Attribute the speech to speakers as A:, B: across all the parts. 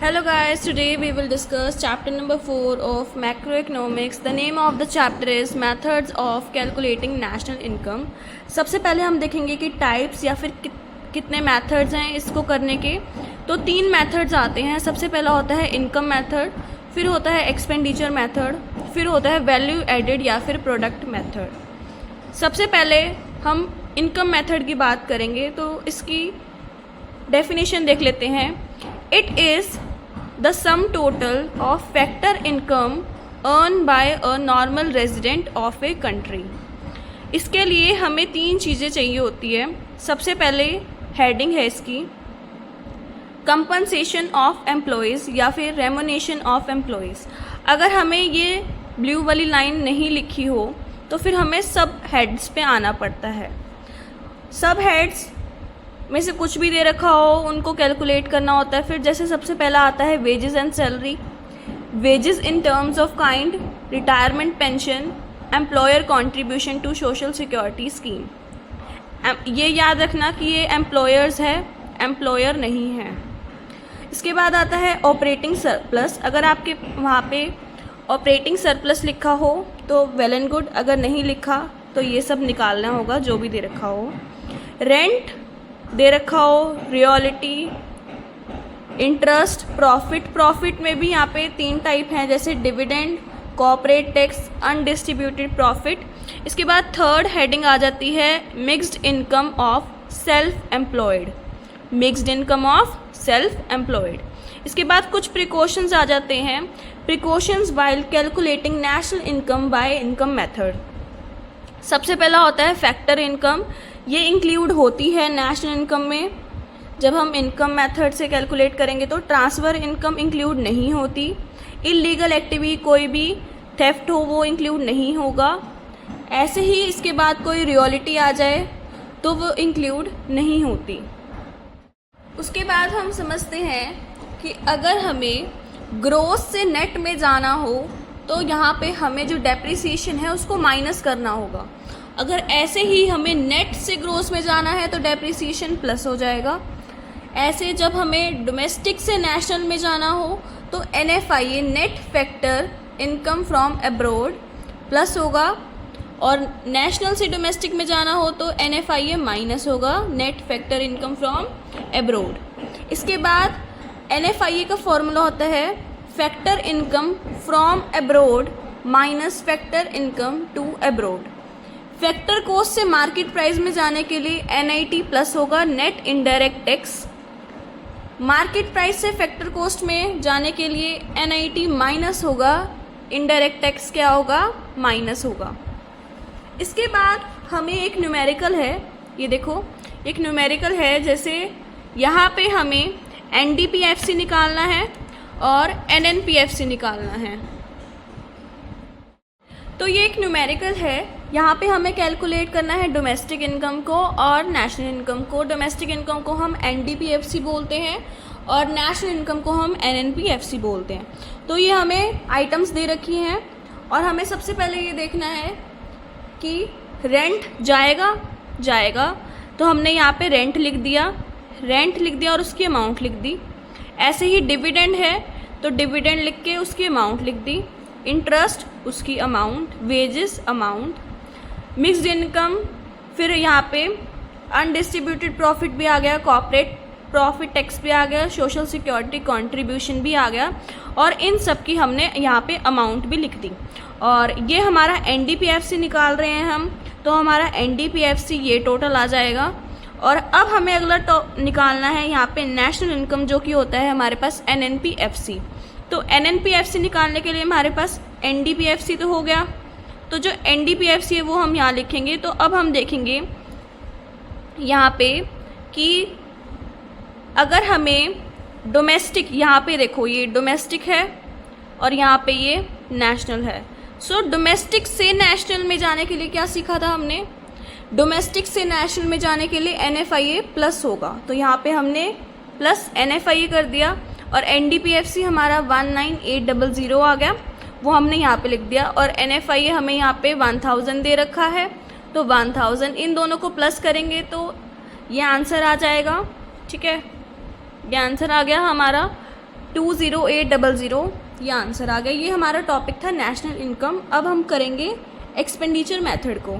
A: Hello guys, today we will discuss chapter number 4 of macroeconomics. The name of the chapter is methods of calculating national income. सबसे पहले हम देखेंगे कि types या फिर कितने मेथड्स हैं इसको करने के। तो 3 मेथड्स आते हैं। सबसे पहला होता है इनकम मेथड, फिर होता है एक्सपेंडिचर मेथड, फिर होता है वैल्यू एडेड या फिर प्रोडक्ट मेथड। सबसे पहले हम इनकम मेथड की बात करेंगे तो इसकी डेफिनेशन देख लेते हैं। It is the sum total of factor income earned by a normal resident of a country। इसके लिए हमें 3 चीज़ें चाहिए होती है। सबसे पहले हेडिंग है इसकी कंपनसेशन ऑफ एम्प्लॉयज़ या फिर रेमुनेशन ऑफ एम्प्लॉयज़। अगर हमें ये ब्लू वाली लाइन नहीं लिखी हो तो फिर हमें सब हेड्स पे आना पड़ता है। सब हेड्स में से कुछ भी दे रखा हो उनको कैलकुलेट करना होता है। फिर जैसे सबसे पहला आता है wages and salary, wages in terms of kind, retirement pension, employer contribution to social security scheme. ये याद रखना कि ये एम्प्लॉयर्स है, एम्प्लॉयर नहीं है। इसके बाद आता है ऑपरेटिंग सरप्लस। अगर आपके वहाँ पे ऑपरेटिंग सरप्लस लिखा हो तो वेल एंड गुड, अगर नहीं लिखा तो ये सब निकालना होगा जो भी दे रखा हो। रेंट दे रखा हो, रॉयल्टी, इंटरेस्ट, प्रॉफिट में भी यहाँ पे 3 टाइप हैं जैसे dividend, corporate tax, undistributed profit. इसके बाद थर्ड हेडिंग आ जाती है mixed income of self employed, mixed income of self employed. इसके बाद कुछ प्रिकॉशंस आ जाते हैं, precautions while calculating national income by income method. सबसे पहला होता है फैक्टर इनकम। ये इंक्लूड होती है नेशनल इनकम में। जब हम इनकम मेथड से कैलकुलेट करेंगे तो ट्रांसफ़र इनकम इंक्लूड नहीं होती। इलीगल एक्टिविटी, कोई भी थेफ्ट हो वो इंक्लूड नहीं होगा। ऐसे ही इसके बाद कोई रॉयल्टी आ जाए तो वो इंक्लूड नहीं होती। उसके बाद हम समझते हैं कि अगर हमें ग्रोस से नेट में जाना हो तो यहाँ पे हमें जो डेप्रिसिएशन है उसको माइनस करना होगा। अगर ऐसे ही हमें नेट से ग्रोस में जाना है तो डेप्रिसिएशन प्लस हो जाएगा। ऐसे जब हमें डोमेस्टिक से नेशनल में जाना हो तो NFIA net factor income from abroad plus होगा, और नेशनल से डोमेस्टिक में जाना हो तो NFIA माइनस होगा, net factor income from abroad. इसके बाद NFIA का फॉर्मूला होता है factor income from abroad minus factor income to abroad. Factor cost से मार्केट प्राइस में जाने के लिए NIT प्लस होगा, net indirect tax. Market price से फैक्टर कॉस्ट में जाने के लिए NIT माइनस होगा, इनडायरेक्ट टैक्स क्या होगा, माइनस होगा। इसके बाद हमें एक न्यूमेरिकल है, ये देखो एक न्यूमेरिकल है, जैसे यहाँ पे हमें NDPFC निकालना है और NNPFC निकालना है। तो ये एक न्यूमेरिकल है, यहाँ पे हमें कैलकुलेट करना है डोमेस्टिक इनकम को और नेशनल इनकम को। डोमेस्टिक इनकम को हम NDPFC बोलते हैं और नेशनल इनकम को हम NNPFC बोलते हैं। तो ये हमें आइटम्स दे रखी हैं और हमें सबसे पहले ये देखना है कि रेंट जाएगा तो हमने यहाँ पे रेंट लिख दिया और उसकी अमाउंट लिख दी। ऐसे ही डिविडेंड है तो डिविडेंड लिख के उसकी अमाउंट लिख दी, इंटरेस्ट उसकी amount, wages amount, mixed income, फिर यहाँ पे अनडिस्ट्रीब्यूटेड प्रॉफिट भी आ गया, कॉर्पोरेट प्रॉफिट टैक्स भी आ गया, सोशल सिक्योरिटी कंट्रीब्यूशन भी आ गया, और इन सब की हमने यहाँ पे अमाउंट भी लिख दी। और ये हमारा NDPFC निकाल रहे हैं हम, तो हमारा NDPFC ये टोटल आ जाएगा। और अब हमें अगला निकालना है यहाँ पे नेशनल इनकम, जो कि होता है हमारे पास NNPFC। तो NNPFC निकालने के लिए हमारे पास NDPFC तो हो गया, तो जो NDPFC है वो हम यहाँ लिखेंगे। तो अब हम देखेंगे यहाँ पे कि अगर हमें डोमेस्टिक, यहाँ पे देखो ये डोमेस्टिक है और यहाँ पे ये नेशनल है। सो डोमेस्टिक से नेशनल में जाने के लिए क्या सीखा था हमने, डोमेस्टिक से नेशनल में जाने के लिए NFIA प्लस होगा, तो यहाँ पे हमने प्लस NFIA कर दिया। और NDPFC हमारा 19800 आ गया, वो हमने यहाँ पे लिख दिया। और NFIA हमें यहाँ पे 1000 दे रखा है, तो 1000 इन दोनों को प्लस करेंगे तो ये आंसर आ जाएगा। ठीक है, ये आंसर आ गया हमारा 20800, ये आंसर आ गया। ये हमारा टॉपिक था नेशनल इनकम। अब हम करेंगे एक्सपेंडिचर मेथड को।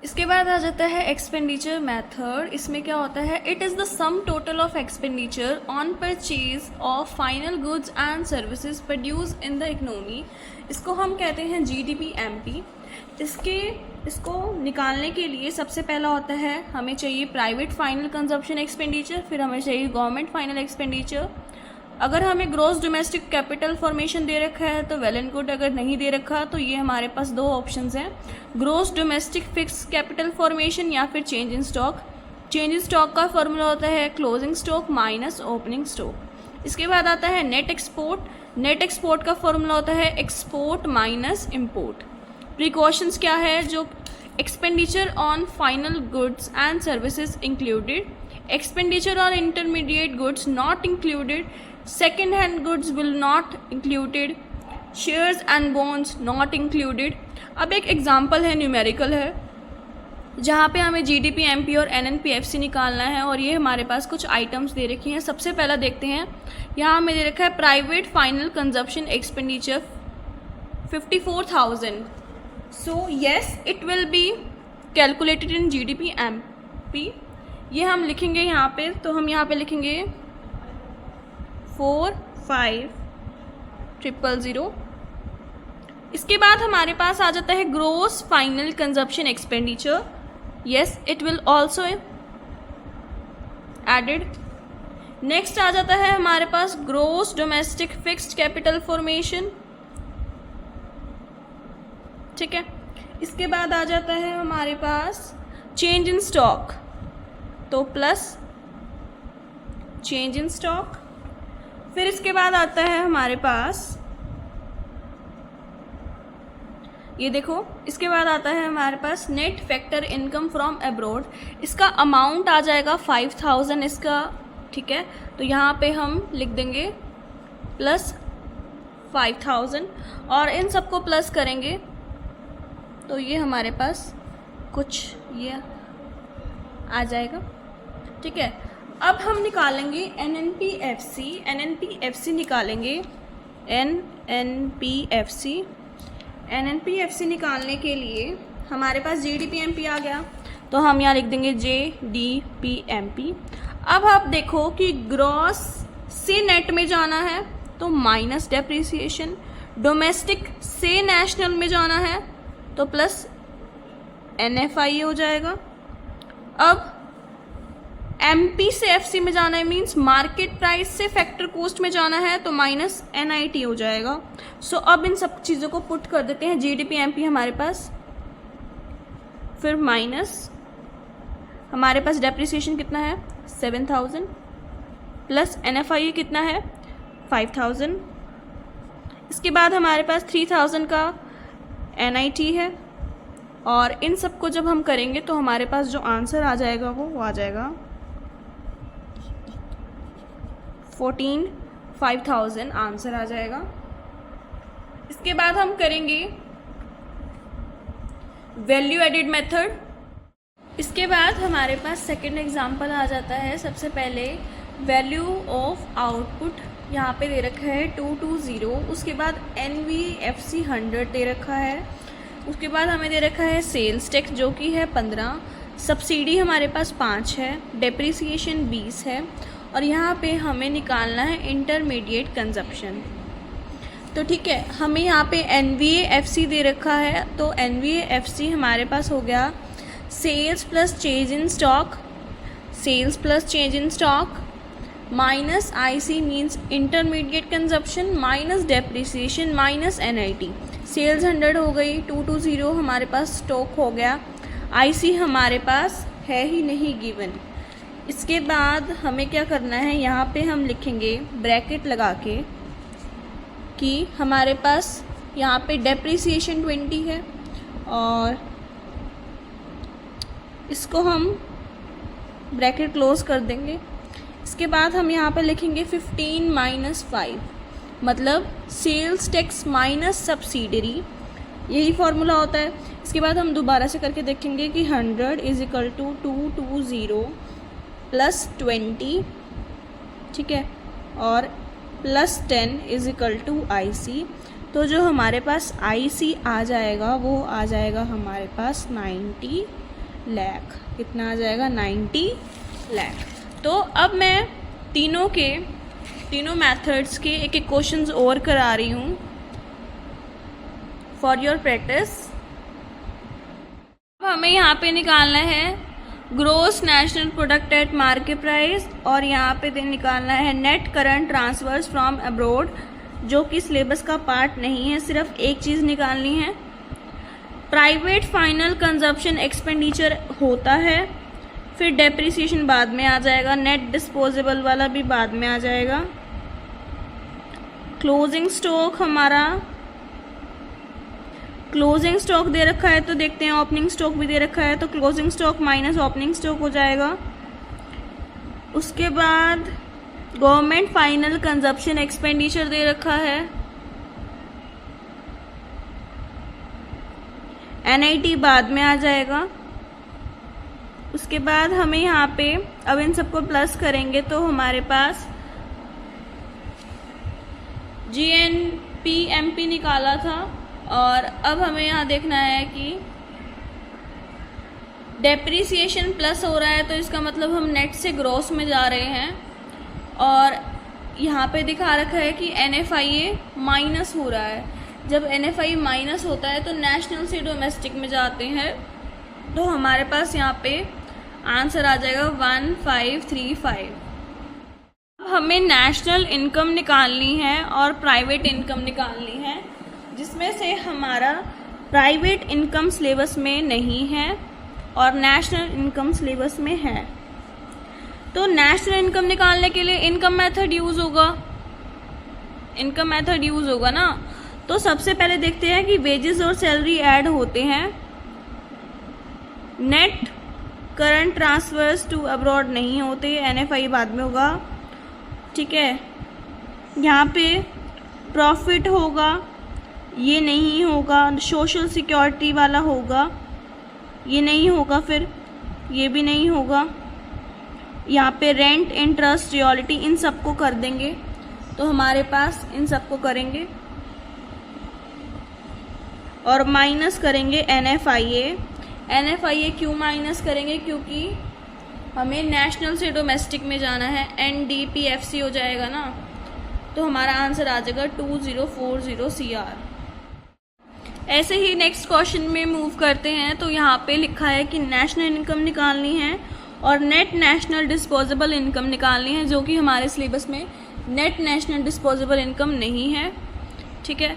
A: इसके बाद आ जाता है एक्सपेंडिचर मेथड। इसमें क्या होता है, it is the sum total of expenditure on purchase of final goods and services produce in the economy. इसको हम कहते हैं GDP-MP। इसको निकालने के लिए सबसे पहला होता है, हमें चाहिए प्राइवेट फाइनल कंजप्शन एक्सपेंडिचर, फिर हमें चाहिए गवर्नमेंट फाइनल एक्सपेंडिचर। अगर हमें ग्रॉस डोमेस्टिक कैपिटल फॉर्मेशन दे रखा है तो वेल एंड गुड, अगर नहीं दे रखा तो ये हमारे पास दो ऑप्शंस हैं, gross domestic fix capital formation या फिर change in stock. Change in stock का फॉर्मूला होता है closing stock minus opening stock. इसके बाद आता है नेट एक्सपोर्ट। नेट एक्सपोर्ट का फॉर्मूला होता है एक्सपोर्ट माइनस इम्पोर्ट। प्रिकॉशंस क्या है, जो expenditure on final goods and services included, expenditure on intermediate goods not included, second hand goods will not included, shares and bonds not included. अब एक example है, numerical है, जहाँ पे हमें GDP-MP और NNP-FC निकालना है और ये हमारे पास कुछ आइटम्स दे रखी हैं। सबसे पहला देखते हैं, यहाँ हमें दे रखा है private final consumption expenditure 54,000। So yes it will be calculated in GDP-MP। ये हम लिखेंगे यहाँ पे, तो हम यहाँ पे लिखेंगे 45,000। इसके बाद हमारे पास आ जाता है gross final consumption expenditure. Yes it will also added. Next आ जाता है हमारे पास gross domestic fixed capital formation, ठीक है। इसके बाद आ जाता है हमारे पास चेंज इन स्टॉक, तो प्लस चेंज इन स्टॉक। फिर इसके बाद आता है हमारे पास, ये देखो, इसके बाद आता है हमारे पास net factor income from abroad. इसका अमाउंट आ जाएगा 5,000 इसका, ठीक है। तो यहाँ पे हम लिख देंगे प्लस 5,000 और इन सबको प्लस करेंगे तो ये हमारे पास कुछ ये आ जाएगा, ठीक है। अब हम निकालेंगे NNP-FC। NNP-FC निकालेंगे, NNP-FC निकालने के लिए हमारे पास GDP-MP आ गया, तो हम यहाँ लिख देंगे JDP-MP। अब आप देखो कि ग्रॉस से नेट में जाना है तो माइनस डेप्रिसिएशन, डोमेस्टिक से नेशनल में जाना है तो प्लस NFI हो जाएगा। अब MP से FC में जाना है, मीन्स मार्केट प्राइस से फैक्टर कॉस्ट में जाना है तो माइनस NIT हो जाएगा। सो अब इन सब चीज़ों को पुट कर देते हैं। GDP-MP हमारे पास, फिर माइनस हमारे पास डेप्रिसिएशन कितना है 7,000, प्लस NFI कितना है 5,000। इसके बाद हमारे पास 3,000 का NIT है, और इन सब को जब हम करेंगे तो हमारे पास जो आंसर आ जाएगा वो आ जाएगा 14,500 आंसर आ जाएगा। इसके बाद हम करेंगे वैल्यू एडिड मेथड। इसके बाद हमारे पास सेकंड एग्जांपल आ जाता है। सबसे पहले वैल्यू ऑफ आउटपुट यहाँ पे दे रखा है 220, उसके बाद NVFC 100 दे रखा है, उसके बाद हमें दे रखा है सेल्स टैक्स जो कि है 15, सब्सिडी हमारे पास 5 है, डेप्रिसिएशन 20 है, और यहाँ पे हमें निकालना है इंटरमीडिएट कंजप्शन। तो ठीक है, हमें यहाँ पे NVAFC दे रखा है, तो NVAFC हमारे पास हो गया sales plus change in stock, sales plus change in stock minus IC means intermediate consumption minus depreciation minus NIT। Sales 100 हो गई, 220 हमारे पास स्टॉक हो गया, IC हमारे पास है ही नहीं गिवन। इसके बाद हमें क्या करना है, यहाँ पे हम लिखेंगे ब्रैकेट लगा के कि हमारे पास यहाँ पे डेप्रिसिएशन 20 है, और इसको हम ब्रैकेट क्लोज कर देंगे। इसके बाद हम यहाँ पे लिखेंगे 15 माइनस 5, मतलब सेल्स टैक्स माइनस सब्सिडरी, यही फार्मूला होता है। इसके बाद हम दोबारा से करके देखेंगे कि 100 इज इक्वल टू 220 प्लस 20, ठीक है, और प्लस 10 इज इक्वल टू आई सी। तो जो हमारे पास आई सी आ जाएगा वो आ जाएगा हमारे पास 90 लाख। कितना आ जाएगा? 90 लाख। तो अब मैं तीनों मेथड्स के एक एक क्वेश्चंस और करा रही हूँ फॉर योर प्रैक्टिस। अब हमें यहाँ पे निकालना है gross national product at market price, और यहाँ पे निकालना है net current transfers from abroad, जो कि सिलेबस का पार्ट नहीं है, सिर्फ एक चीज़ निकालनी है। प्राइवेट फाइनल कंजप्शन एक्सपेंडिचर होता है, फिर डेप्रिसिएशन बाद में आ जाएगा, नेट डिस्पोजेबल वाला भी बाद में आ जाएगा। क्लोजिंग स्टॉक हमारा क्लोजिंग स्टॉक दे रखा है तो देखते हैं, ओपनिंग स्टॉक भी दे रखा है तो closing stock minus opening stock हो जाएगा। उसके बाद गवर्नमेंट फाइनल कंजप्शन एक्सपेंडिचर दे रखा है, एनआईटी बाद में आ जाएगा। उसके बाद हमें यहाँ पे अब इन सबको प्लस करेंगे तो हमारे पास जीएनपीएमपी निकाला था, और अब हमें यहाँ देखना है कि डेप्रिसिएशन प्लस हो रहा है तो इसका मतलब हम नेट से ग्रॉस में जा रहे हैं, और यहाँ पे दिखा रखा है कि NFIA माइनस हो रहा है। जब NFI माइनस होता है तो नेशनल से डोमेस्टिक में जाते हैं, तो हमारे पास यहाँ पे आंसर आ जाएगा 1535। हमें नेशनल इनकम निकालनी है और प्राइवेट इनकम निकालनी है, जिसमें से हमारा प्राइवेट इनकम सिलेबस में नहीं है और नेशनल इनकम सिलेबस में है। तो नेशनल इनकम निकालने के लिए इनकम मेथड यूज होगा ना। तो सबसे पहले देखते हैं कि वेजेस और सैलरी ऐड होते हैं, net current transfers to abroad नहीं होते, NFI बाद में होगा, ठीक है। यहाँ पे प्रॉफिट होगा, ये नहीं होगा, सोशल सिक्योरिटी वाला होगा, ये नहीं होगा, फिर ये भी नहीं होगा। यहाँ पे रेंट, इंटरेस्ट, रॉयल्टी, इन सबको कर देंगे तो हमारे पास इन सबको करेंगे और माइनस करेंगे NFIA क्यों माइनस करेंगे? क्योंकि हमें नेशनल से डोमेस्टिक में जाना है, NDPFC हो जाएगा ना, तो हमारा आंसर आ जाएगा 2040 CR। ऐसे ही नेक्स्ट क्वेश्चन में मूव करते हैं। तो यहाँ पे लिखा है कि नेशनल इनकम निकालनी है और नेट नेशनल डिस्पोजेबल इनकम निकालनी है, जो कि हमारे सिलेबस में नेट नेशनल डिस्पोजेबल इनकम नहीं है, ठीक है।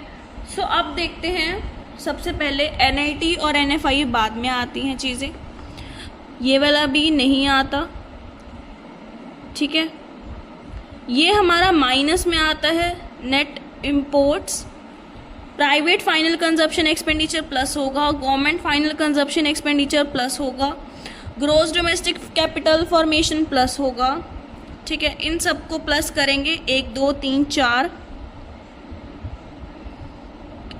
A: सो अब देखते हैं, सबसे पहले NIT और NFI बाद में आती हैं चीज़ें, ये वाला भी नहीं आता, ठीक है। ये हमारा माइनस में आता है, net imports. Private final consumption expenditure plus होगा, government final consumption expenditure plus होगा, gross domestic capital formation plus होगा, ठीक है। इन सबको प्लस करेंगे, 1 2 3 4,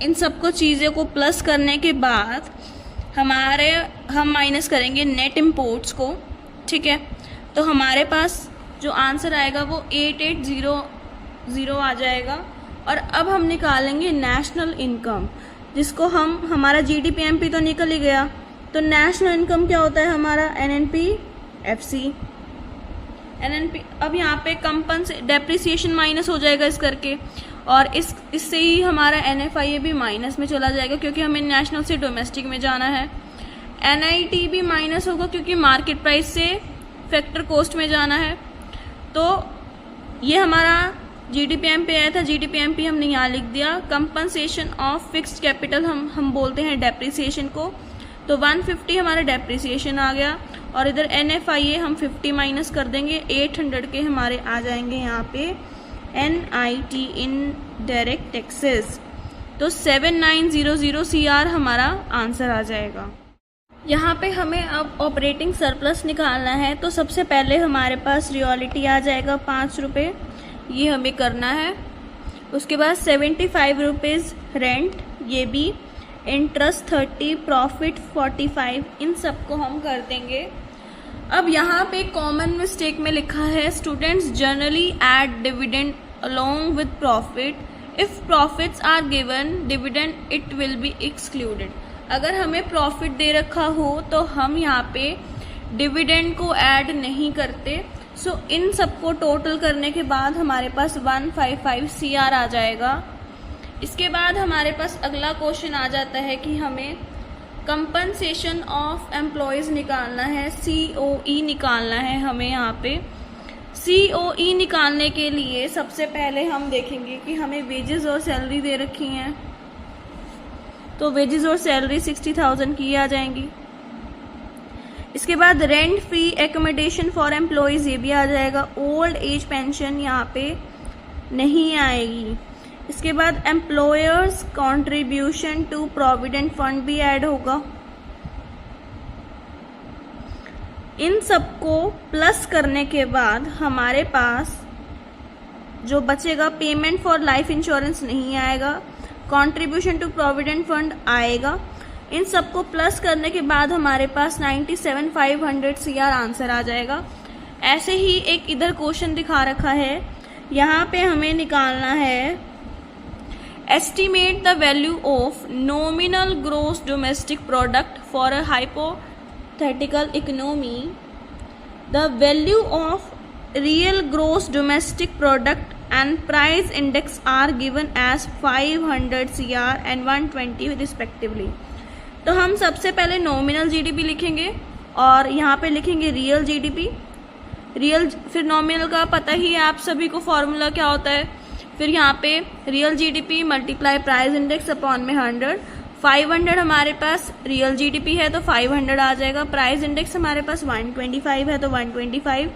A: इन सबको चीज़ों को प्लस करने के बाद हम माइनस करेंगे नेट इम्पोर्ट्स को, ठीक है। तो हमारे पास जो आंसर आएगा वो 8800 आ जाएगा। और अब हम निकालेंगे नेशनल इनकम, जिसको हमारा GDPMP तो निकल ही गया, तो नेशनल इनकम क्या होता है हमारा? NNPFC। अब यहाँ पे डेप्रिसिएशन माइनस हो जाएगा इस करके, और इससे ही हमारा NFIA भी माइनस में चला जाएगा क्योंकि हमें नेशनल से डोमेस्टिक में जाना है। NIT भी माइनस होगा क्योंकि मार्केट प्राइस से फैक्टर कॉस्ट में जाना है। तो ये हमारा GDPMP आया था, GDPMP हमने यहाँ लिख दिया। कंपनसेशन ऑफ फिक्स्ड कैपिटल हम बोलते हैं डेप्रिसिएशन को, तो 150 हमारा डेप्रिसिएशन आ गया, और इधर NFIA हम 50 माइनस कर देंगे, 800 के हमारे आ जाएंगे यहाँ पे NIT इनडायरेक्ट टैक्सेस, तो 7900 CR हमारा आंसर आ जाएगा। यहाँ पे हमें अब ऑपरेटिंग सरप्लस निकालना है, तो सबसे पहले हमारे पास रियलिटी आ जाएगा 5 रुपये, ये हमें करना है। उसके बाद 75 रुपीज़ रेंट, ये भी, इंटरेस्ट 30, प्रॉफिट 45, इन सबको हम कर देंगे। अब यहाँ पे कॉमन मिस्टेक में लिखा है students generally add dividend along with profit. If profits are given dividend, it will be excluded. अगर हमें प्रॉफिट दे रखा हो तो हम यहाँ पे डिविडेंड को ऐड नहीं करते. सो इन सबको टोटल करने के बाद हमारे पास 155 CR आ जाएगा. इसके बाद हमारे पास अगला क्वेश्चन आ जाता है कि हमें कंपनसेशन ऑफ एम्प्लॉयज़ निकालना है, COE निकालना है हमें यहाँ पे. COE निकालने के लिए सबसे पहले हम देखेंगे कि हमें वेजेस और सैलरी दे रखी हैं, तो वेजेस और सैलरी 60,000 की आ जाएंगी. इसके बाद rent free accommodation for employees ये भी आ जाएगा. ओल्ड एज पेंशन यहाँ पे नहीं आएगी. इसके बाद employers contribution to provident fund भी ऐड होगा. इन सबको प्लस करने के बाद हमारे पास जो बचेगा, पेमेंट फॉर लाइफ इंश्योरेंस नहीं आएगा, कंट्रीब्यूशन टू प्रोविडेंट फंड आएगा. इन सबको प्लस करने के बाद हमारे पास 97,500 CR आंसर आ जाएगा. ऐसे ही एक इधर क्वेश्चन दिखा रखा है, यहाँ पे हमें निकालना है estimate the value of nominal gross domestic product for a hypothetical economy. The value of real gross domestic product and price index are given as 500 CR and 120 respectively. तो हम सबसे पहले नॉमिनल GDP लिखेंगे और यहाँ पे लिखेंगे रियल GDP. रियल फिर नॉमिनल का पता ही है आप सभी को फॉर्मूला क्या होता है. फिर यहाँ पे real GDP multiply price index upon में 100. 500 हमारे पास रियल GDP है तो 500 आ जाएगा. प्राइस इंडेक्स हमारे पास 125 है तो 125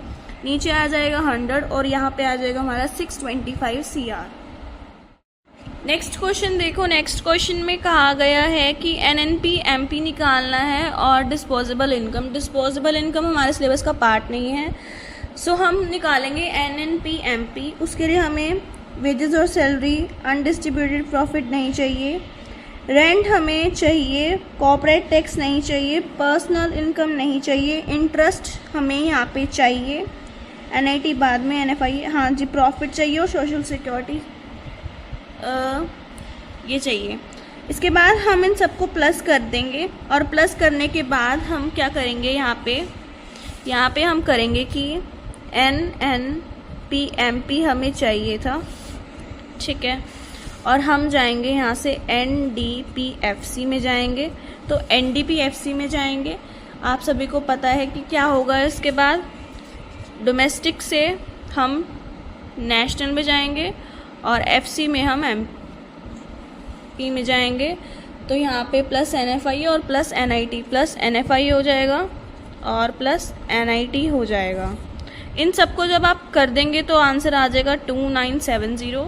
A: नीचे आ जाएगा 100 और यहाँ पे आ जाएगा हमारा 625 CR. नेक्स्ट क्वेश्चन देखो. नेक्स्ट क्वेश्चन में कहा गया है कि NNP MP निकालना है और डिस्पोजेबल इनकम. डिस्पोजेबल इनकम हमारे सिलेबस का पार्ट नहीं है, सो हम निकालेंगे NNP MP. उसके लिए हमें वेजेस और सैलरी, अनडिस्ट्रीब्यूटेड प्रॉफिट नहीं चाहिए, रेंट हमें चाहिए, कॉर्पोरेट टैक्स नहीं चाहिए, पर्सनल इनकम नहीं चाहिए, इंटरेस्ट हमें यहाँ पे चाहिए, NIT बाद में, NFI हाँ जी, प्रॉफिट चाहिए और सोशल सिक्योरिटी ये चाहिए. इसके बाद हम इन सबको प्लस कर देंगे और प्लस करने के बाद हम क्या करेंगे, यहाँ पे हम करेंगे कि NNP MP हमें चाहिए था, ठीक है, और हम जाएंगे यहाँ से NDPFC में जाएंगे. तो NDPFC में जाएंगे, आप सभी को पता है कि क्या होगा. इसके बाद डोमेस्टिक से हम नेशनल में जाएंगे और FC में हम MP में जाएंगे. तो यहाँ पे प्लस NFI और प्लस NIT, प्लस NFI हो जाएगा और प्लस NIT हो जाएगा. इन सबको जब आप कर देंगे तो आंसर आ जाएगा 2970.